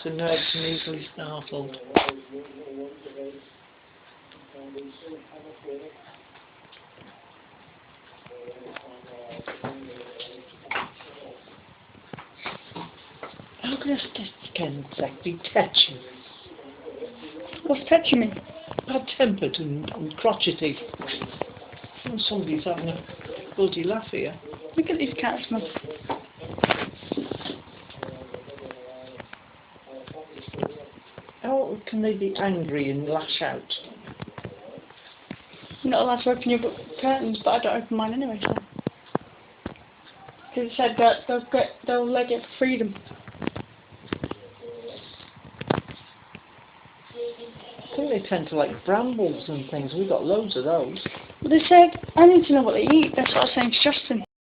to nerves and easily startled. How can a skin exactly touch you? What's touching me? Bad-tempered and crotchety. And somebody's having a bloody laugh here. Look at these cats, man. How can they be angry and lash out? You're not allowed to open your curtains, but I don't open mine anyway, so. Because it said that they'll leg it for freedom. I think they tend to like brambles and things. We've got loads of those. But they said, I need to know what they eat. That's what I was saying to Justin.